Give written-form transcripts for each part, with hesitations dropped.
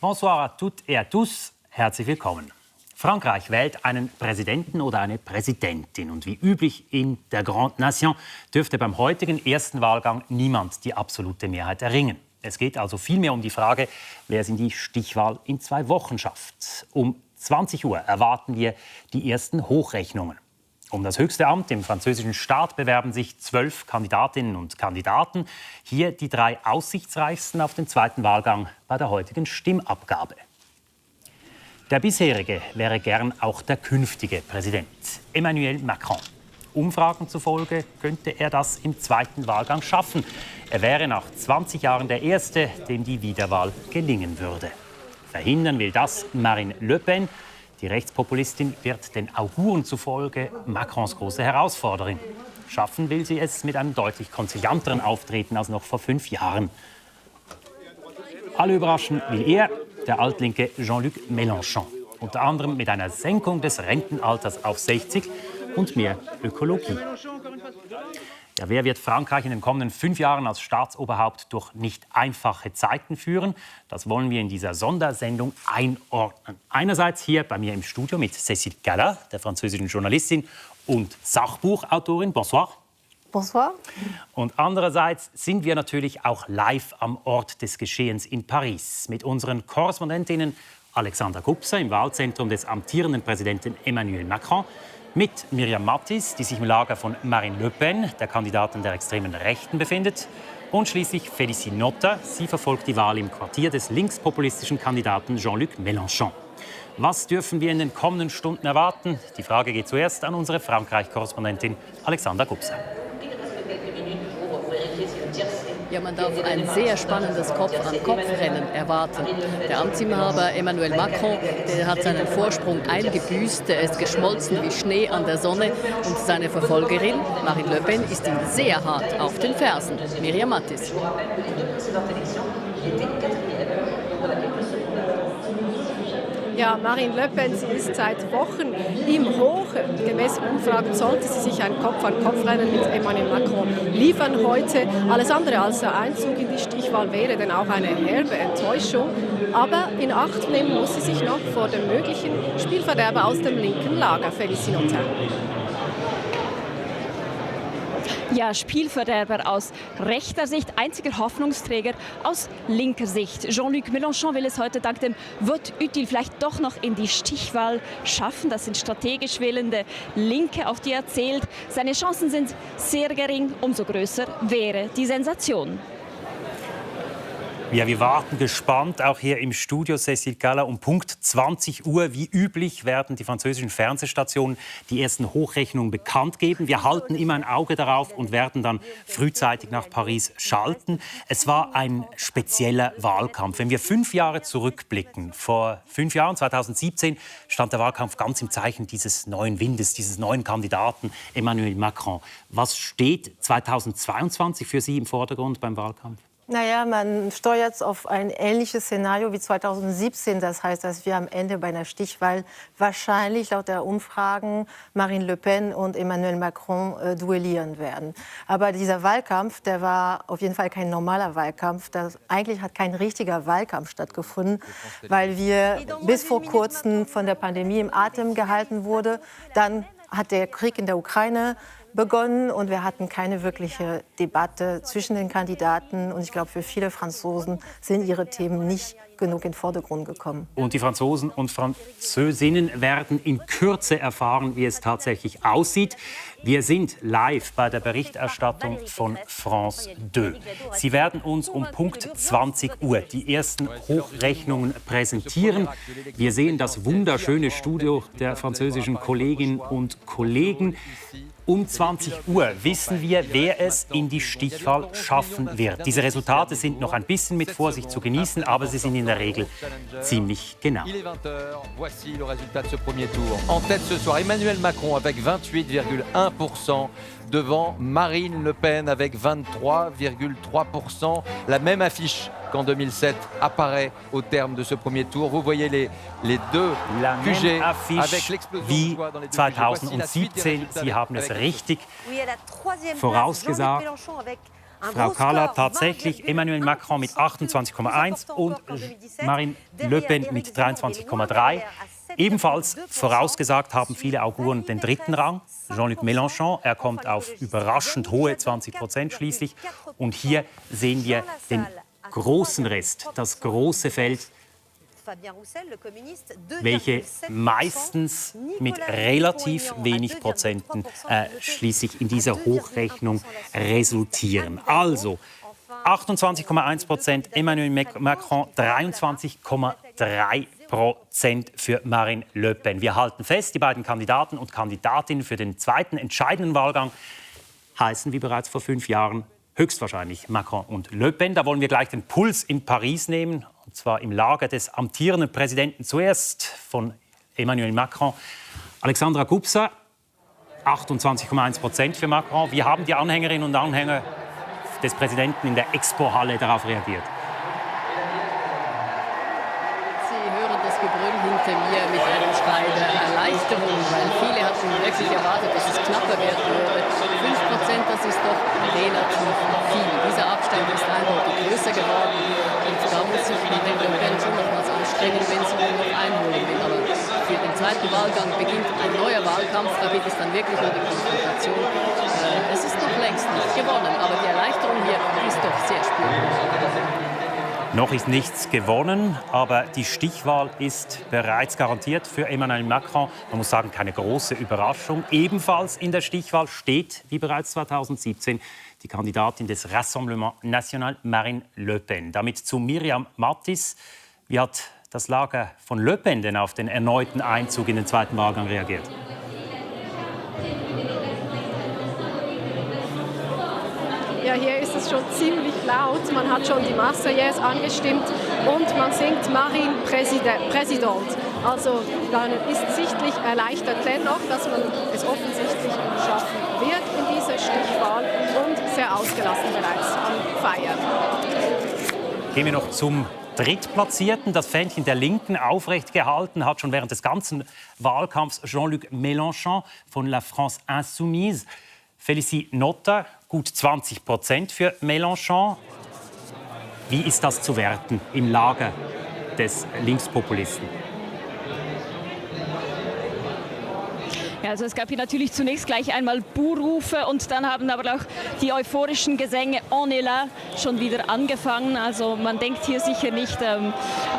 Bonsoir à toutes et à tous. Herzlich willkommen. Frankreich wählt einen Präsidenten oder eine Präsidentin. Und wie üblich in der Grande Nation dürfte beim heutigen ersten Wahlgang niemand die absolute Mehrheit erringen. Es geht also vielmehr um die Frage, wer es in die Stichwahl in 2 Wochen schafft. Um 20 Uhr erwarten wir die ersten Hochrechnungen. Um das höchste Amt im französischen Staat bewerben sich 12 Kandidatinnen und Kandidaten. Hier die 3 aussichtsreichsten auf den zweiten Wahlgang bei der heutigen Stimmabgabe. Der bisherige wäre gern auch der künftige Präsident, Emmanuel Macron. Umfragen zufolge könnte er das im zweiten Wahlgang schaffen. Er wäre nach 20 Jahren der Erste, dem die Wiederwahl gelingen würde. Verhindern will das Marine Le Pen. Die Rechtspopulistin wird den Auguren zufolge Macrons große Herausforderin. Schaffen will sie es mit einem deutlich konzilianteren Auftreten als noch vor 5 Jahren. Alle überraschen will er, der altlinke Jean-Luc Mélenchon. Unter anderem mit einer Senkung des Rentenalters auf 60 und mehr Ökologie. Ja, wer wird Frankreich in den kommenden 5 Jahren als Staatsoberhaupt durch nicht einfache Zeiten führen? Das wollen wir in dieser Sondersendung einordnen. Einerseits hier bei mir im Studio mit Cécile Cala, der französischen Journalistin und Sachbuchautorin. Bonsoir. Bonsoir. Und andererseits sind wir natürlich auch live am Ort des Geschehens in Paris mit unseren Korrespondentinnen Alexandra Gubser im Wahlzentrum des amtierenden Präsidenten Emmanuel Macron, mit Myriam Mattis, die sich im Lager von Marine Le Pen, der Kandidatin der extremen Rechten, befindet. Und schließlich Félicie Notta. Sie verfolgt die Wahl im Quartier des linkspopulistischen Kandidaten Jean-Luc Mélenchon. Was dürfen wir in den kommenden Stunden erwarten? Die Frage geht zuerst an unsere Frankreich-Korrespondentin Alexandra Gubser. Ja, man darf ein sehr spannendes Kopf-an-Kopf-Rennen erwarten. Der Amtsinhaber Emmanuel Macron, der hat seinen Vorsprung eingebüßt. Er ist geschmolzen wie Schnee an der Sonne. Und seine Verfolgerin, Marine Le Pen, ist ihm sehr hart auf den Fersen. Myriam Mattis. Ja, Marine Le Pen, sie ist seit Wochen im Hoch. Gemäß Umfragen sollte sie sich ein Kopf-an-Kopf-Rennen mit Emmanuel Macron liefern heute. Alles andere als der Einzug in die Stichwahl wäre denn auch eine herbe Enttäuschung. Aber in Acht nehmen muss sie sich noch vor dem möglichen Spielverderber aus dem linken Lager, Félicie Notta. Ja, Spielverderber aus rechter Sicht, einziger Hoffnungsträger aus linker Sicht. Jean-Luc Mélenchon will es heute dank dem Vote utile vielleicht doch noch in die Stichwahl schaffen. Das sind strategisch wählende Linke, auf die er zählt. Seine Chancen sind sehr gering, umso größer wäre die Sensation. Ja, wir warten gespannt, auch hier im Studio, Cécile Cala. Um Punkt 20 Uhr, wie üblich, werden die französischen Fernsehstationen die ersten Hochrechnungen bekannt geben. Wir halten immer ein Auge darauf und werden dann frühzeitig nach Paris schalten. Es war ein spezieller Wahlkampf. Wenn wir 5 Jahre zurückblicken, vor 5 Jahren, 2017, stand der Wahlkampf ganz im Zeichen dieses neuen Windes, dieses neuen Kandidaten, Emmanuel Macron. Was steht 2022 für Sie im Vordergrund beim Wahlkampf? Naja, man steuert auf ein ähnliches Szenario wie 2017. Das heißt, dass wir am Ende bei einer Stichwahl wahrscheinlich laut der Umfragen Marine Le Pen und Emmanuel Macron duellieren werden. Aber dieser Wahlkampf, der war auf jeden Fall kein normaler Wahlkampf. Eigentlich hat kein richtiger Wahlkampf stattgefunden, weil wir bis vor kurzem von der Pandemie im Atem gehalten wurden. Dann hat der Krieg in der Ukraine begonnen und wir hatten keine wirkliche Debatte zwischen den Kandidaten. Und ich glaube, für viele Franzosen sind ihre Themen nicht genug in den Vordergrund gekommen. Und die Franzosen und Französinnen werden in Kürze erfahren, wie es tatsächlich aussieht. Wir sind live bei der Berichterstattung von France 2. Sie werden uns um Punkt 20 Uhr die ersten Hochrechnungen präsentieren. Wir sehen das wunderschöne Studio der französischen Kolleginnen und Kollegen. Um 20 Uhr wissen wir, wer es in die Stichwahl schaffen wird. Diese Resultate sind noch ein bisschen mit Vorsicht zu genießen, aber sie sind in der Regel ziemlich genau. Il est 20h, voici le résultat de ce premier tour. En tête ce soir, Emmanuel Macron avec 28,1%, devant Marine Le Pen avec 23,3%. La même affiche qu'en 2007 apparaît au terme de ce premier tour. Vous voyez les deux QG avec l'explosion wie 2017. Sie haben es richtig vorausgesagt. Frau Kahler, tatsächlich Emmanuel Macron mit 28,1 und Marine Le Pen mit 23,3. Ebenfalls vorausgesagt haben viele Auguren den dritten Rang. Jean-Luc Mélenchon, er kommt auf überraschend hohe 20% schließlich. Und hier sehen wir den großen Rest, das große Feld, welche meistens mit relativ wenig Prozenten schließlich in dieser Hochrechnung resultieren. Also 28,1% Emmanuel Macron, 23,3% für Marine Le Pen. Wir halten fest, die beiden Kandidaten und Kandidatinnen für den zweiten entscheidenden Wahlgang heißen wie bereits vor 5 Jahren höchstwahrscheinlich Macron und Le Pen. Da wollen wir gleich den Puls in Paris nehmen, und zwar im Lager des amtierenden Präsidenten, zuerst von Emmanuel Macron. Alexandra Gubser, 28,1% für Macron. Wie haben die Anhängerinnen und Anhänger des Präsidenten in der Expo-Halle darauf reagiert? Sie hören das Gebrüll hinter mir mit einem Schrei der Erleichterung, weil viele hatten wirklich erwartet, dass es knapper werden würde. 5%, das ist doch relativ viel. Dieser Abstand ist eindeutig größer geworden. Und da muss sich Marine Le Pen schon nochmals anstrengen, wenn sie ihn noch einholen will. Aber für den zweiten Wahlgang beginnt ein neuer Wahlkampf. Da geht es dann wirklich um die Konfrontation. Es ist noch längst nicht gewonnen, aber die Erleichterung hier ist doch sehr spürbar. Noch ist nichts gewonnen, aber die Stichwahl ist bereits garantiert für Emmanuel Macron. Man muss sagen, keine große Überraschung. Ebenfalls in der Stichwahl steht, wie bereits 2017, die Kandidatin des Rassemblement National, Marine Le Pen. Damit zu Myriam Mattis. Wie hat das Lager von Le Pen denn auf den erneuten Einzug in den zweiten Wahlgang reagiert? Ja, hier ist es schon ziemlich laut. Man hat schon die Marseillaise angestimmt und man singt Marine Président. Also dann ist sichtlich erleichtert dennoch, dass man es offensichtlich schaffen wird in dieser Stichwahl und sehr ausgelassen bereits am Feiern. Gehen wir noch zum Drittplatzierten. Das Fähnchen der Linken aufrecht gehalten hat schon während des ganzen Wahlkampfs Jean-Luc Mélenchon von La France Insoumise. Félicie Notta, gut 20% für Mélenchon. Wie ist das zu werten im Lager des Linkspopulisten? Ja, also es gab hier natürlich zunächst gleich einmal Buhrufe und dann haben aber auch die euphorischen Gesänge On est là schon wieder angefangen. Also man denkt hier sicher nicht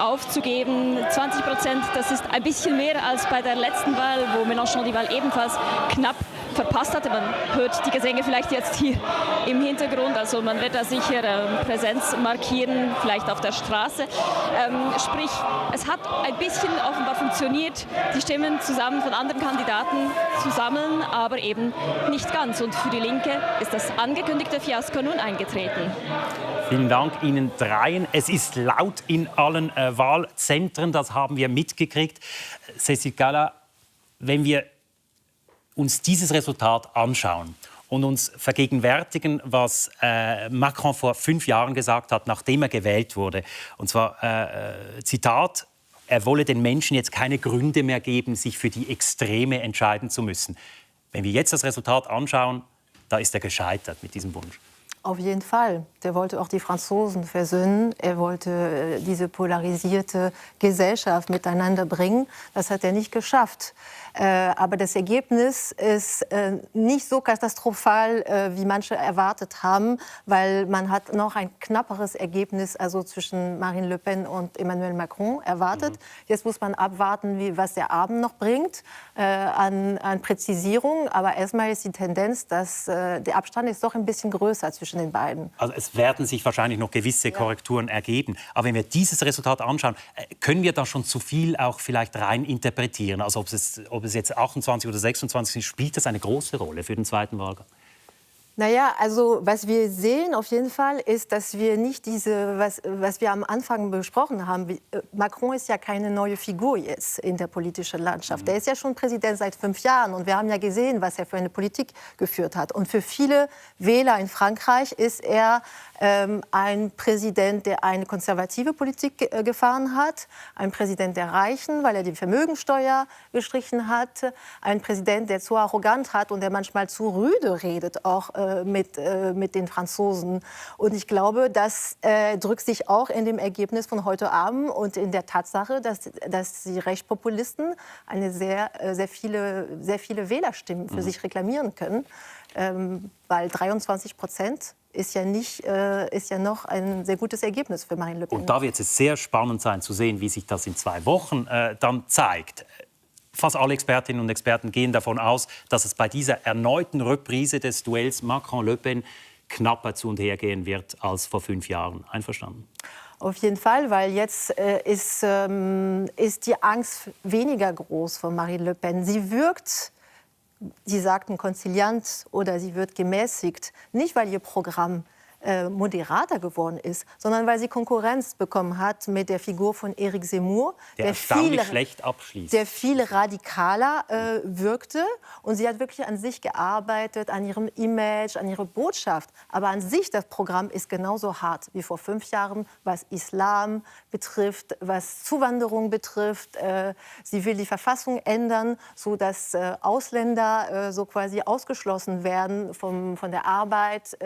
aufzugeben. 20%, das ist ein bisschen mehr als bei der letzten Wahl, wo Mélenchon die Wahl ebenfalls knapp verpasst hatte. Man hört die Gesänge vielleicht jetzt hier im Hintergrund. Also man wird da sicher Präsenz markieren, vielleicht auf der Straße. Sprich, es hat ein bisschen offenbar funktioniert, die Stimmen zusammen von anderen Kandidaten zu sammeln, aber eben nicht ganz. Und für die Linke ist das angekündigte Fiasko nun eingetreten. Vielen Dank Ihnen dreien. Es ist laut in allen Wahlzentren, das haben wir mitgekriegt. Cécile Gala, wenn wir uns dieses Resultat anschauen und uns vergegenwärtigen, was Macron vor 5 Jahren gesagt hat, nachdem er gewählt wurde. Und zwar, Zitat, er wolle den Menschen jetzt keine Gründe mehr geben, sich für die Extreme entscheiden zu müssen. Wenn wir jetzt das Resultat anschauen, da ist er gescheitert mit diesem Wunsch. Auf jeden Fall. Der wollte auch die Franzosen versöhnen. Er wollte diese polarisierte Gesellschaft miteinander bringen. Das hat er nicht geschafft. Aber das Ergebnis ist nicht so katastrophal, wie manche erwartet haben, weil man hat noch ein knapperes Ergebnis also zwischen Marine Le Pen und Emmanuel Macron erwartet. Jetzt muss man abwarten, was der Abend noch bringt an Präzisierung. Aber erstmal ist die Tendenz, dass der Abstand ist doch ein bisschen größer zwischen den beiden. Also es werden sich wahrscheinlich noch gewisse Korrekturen ergeben. Aber wenn wir dieses Resultat anschauen, können wir da schon zu viel auch vielleicht rein interpretieren? Also ob es jetzt 28 oder 26 sind, spielt das eine große Rolle für den zweiten Wahlgang? Naja, also was wir sehen auf jeden Fall ist, dass wir nicht was wir am Anfang besprochen haben. Macron ist ja keine neue Figur jetzt in der politischen Landschaft. Er ist ja schon Präsident seit 5 Jahren und wir haben ja gesehen, was er für eine Politik geführt hat. Und für viele Wähler in Frankreich ist er ein Präsident, der eine konservative Politik gefahren hat, ein Präsident der Reichen, weil er die Vermögensteuer gestrichen hat, ein Präsident, der zu arrogant hat und der manchmal zu rüde redet, auch mit den Franzosen. Und ich glaube, das drückt sich auch in dem Ergebnis von heute Abend und in der Tatsache, dass die Rechtspopulisten sehr viele Wählerstimmen für sich reklamieren können, weil 23% ist ja noch ein sehr gutes Ergebnis für Marine Le Pen. Und da wird es sehr spannend sein zu sehen, wie sich das in 2 Wochen dann zeigt. Fast alle Expertinnen und Experten gehen davon aus, dass es bei dieser erneuten Reprise des Duells Macron-Le Pen knapper zu und her gehen wird als vor 5 Jahren. Einverstanden? Auf jeden Fall, weil jetzt ist die Angst weniger groß von Marine Le Pen. Sie wirkt, Sie sagten konziliant oder sie wird gemäßigt, nicht weil ihr Programm moderater geworden ist, sondern weil sie Konkurrenz bekommen hat mit der Figur von Éric Zemmour, der erstaunlich schlecht abschließt. Der viel radikaler wirkte. Und sie hat wirklich an sich gearbeitet, an ihrem Image, an ihrer Botschaft. Aber an sich, das Programm ist genauso hart wie vor 5 Jahren, was Islam betrifft, was Zuwanderung betrifft. Sie will die Verfassung ändern, sodass Ausländer so quasi ausgeschlossen werden von der Arbeit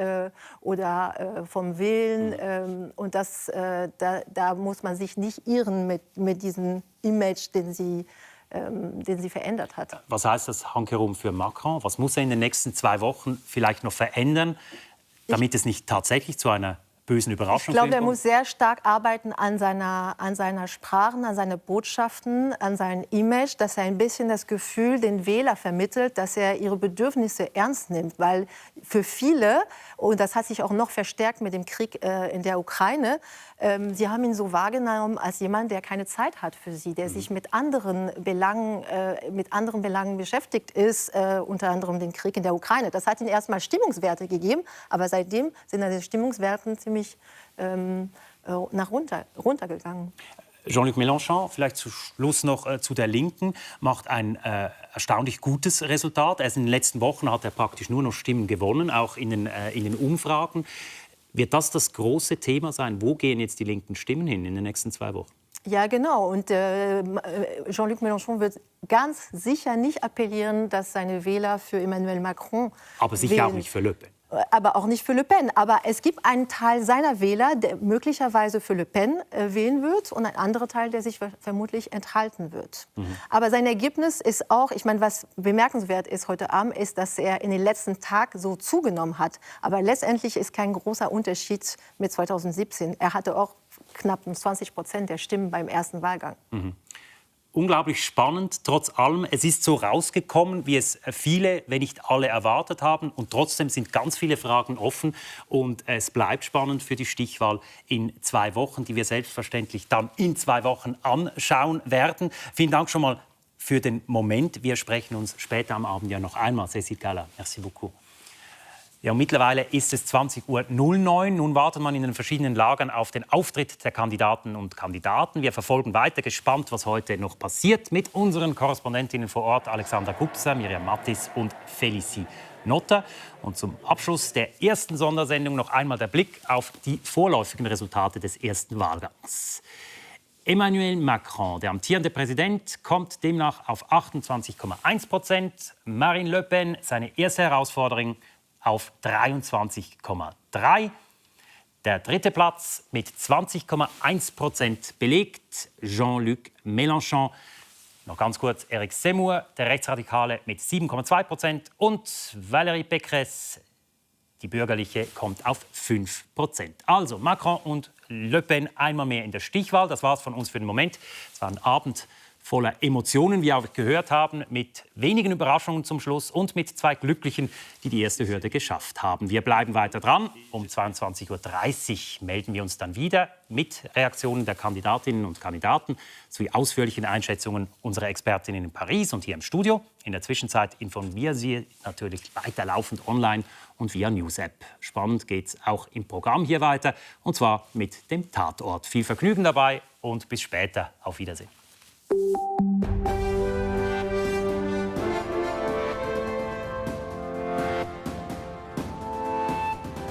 oder vom Willen. Und da muss man sich nicht irren mit diesem Image, den sie verändert hat. Was heißt das hankerum für Macron? Was muss er in den nächsten 2 Wochen vielleicht noch verändern, damit es nicht tatsächlich zu einer bösen Überraschung kommt? Ich glaube, er muss sehr stark arbeiten an seiner Sprachen, an seinen Botschaften, an seinem Image, dass er ein bisschen das Gefühl den Wähler vermittelt, dass er ihre Bedürfnisse ernst nimmt. Weil für viele, und das hat sich auch noch verstärkt mit dem Krieg in der Ukraine, sie haben ihn so wahrgenommen als jemand, der keine Zeit hat für sie, der sich mit anderen Belangen beschäftigt ist, unter anderem den Krieg in der Ukraine. Das hat ihm erstmal Stimmungswerte gegeben, aber seitdem sind die Stimmungswerte ziemlich runtergegangen. Jean-Luc Mélenchon, vielleicht zum Schluss noch zu der Linken, macht ein erstaunlich gutes Resultat. Erst in den letzten Wochen hat er praktisch nur noch Stimmen gewonnen, auch in den Umfragen. Wird das große Thema sein? Wo gehen jetzt die linken Stimmen hin in den nächsten 2 Wochen? Ja, genau. Und Jean-Luc Mélenchon wird ganz sicher nicht appellieren, dass seine Wähler für Emmanuel Macron aber sicher wählen. Auch nicht für Le Pen. Aber auch nicht für Le Pen. Aber es gibt einen Teil seiner Wähler, der möglicherweise für Le Pen wählen wird und ein anderer Teil, der sich vermutlich enthalten wird. Aber sein Ergebnis ist auch, ich meine, was bemerkenswert ist heute Abend, ist, dass er in den letzten Tagen so zugenommen hat. Aber letztendlich ist kein großer Unterschied mit 2017. Er hatte auch knapp 20% der Stimmen beim ersten Wahlgang. Unglaublich spannend, trotz allem. Es ist so rausgekommen, wie es viele, wenn nicht alle, erwartet haben. Und trotzdem sind ganz viele Fragen offen. Und es bleibt spannend für die Stichwahl in 2 Wochen, die wir selbstverständlich dann in 2 Wochen anschauen werden. Vielen Dank schon mal für den Moment. Wir sprechen uns später am Abend ja noch einmal. Cécile Gala, merci beaucoup. Ja, und mittlerweile ist es 20:09 Uhr. Nun wartet man in den verschiedenen Lagern auf den Auftritt der Kandidaten und Kandidaten. Wir verfolgen weiter gespannt, was heute noch passiert, mit unseren Korrespondentinnen vor Ort, Alexandra Gupsa, Miriam Mattis und Félicie Notter. Und zum Abschluss der ersten Sondersendung noch einmal der Blick auf die vorläufigen Resultate des ersten Wahlgangs. Emmanuel Macron, der amtierende Präsident, kommt demnach auf 28,1%. Marine Le Pen, seine erste Herausforderin, auf 23,3%. Der dritte Platz mit 20,1% belegt Jean-Luc Mélenchon. Noch ganz kurz Éric Zemmour, der Rechtsradikale, mit 7,2%. Und Valérie Pécresse, die Bürgerliche, kommt auf 5%. Also Macron und Le Pen einmal mehr in der Stichwahl. Das war's von uns für den Moment. Es war ein Abend voller Emotionen, wie wir auch gehört haben, mit wenigen Überraschungen zum Schluss und mit 2 Glücklichen, die die erste Hürde geschafft haben. Wir bleiben weiter dran. Um 22:30 Uhr melden wir uns dann wieder mit Reaktionen der Kandidatinnen und Kandidaten sowie ausführlichen Einschätzungen unserer Expertinnen in Paris und hier im Studio. In der Zwischenzeit informieren wir Sie natürlich weiterlaufend online und via News-App. Spannend geht es auch im Programm hier weiter, und zwar mit dem Tatort. Viel Vergnügen dabei und bis später. Auf Wiedersehen.